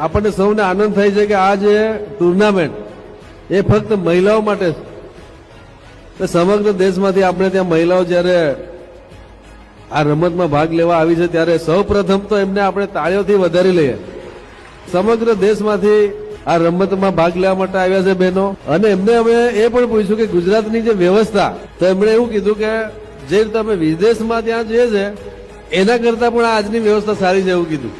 આપણને સૌને આનંદ થાય છે કે આ જે ટુર્નામેન્ટ એ ફક્ત મહિલાઓ માટે છે। સમગ્ર દેશમાંથી આપણે ત્યાં મહિલાઓ જ્યારે આ રમતમાં ભાગ લેવા આવી છે ત્યારે સૌ પ્રથમ તો એમને આપણે તાળીઓથી વધારી લઈએ। સમગ્ર દેશમાંથી આ રમતમાં ભાગ લેવા માટે આવ્યા છે બહેનો, અને એમને અમે એ પણ પૂછ્યું કે ગુજરાતની જે વ્યવસ્થા, તો એમણે એવું કીધું કે જે તમે વિદેશમાં ત્યાં જે છે એના કરતા પણ આજની વ્યવસ્થા સારી છે એવું કીધું।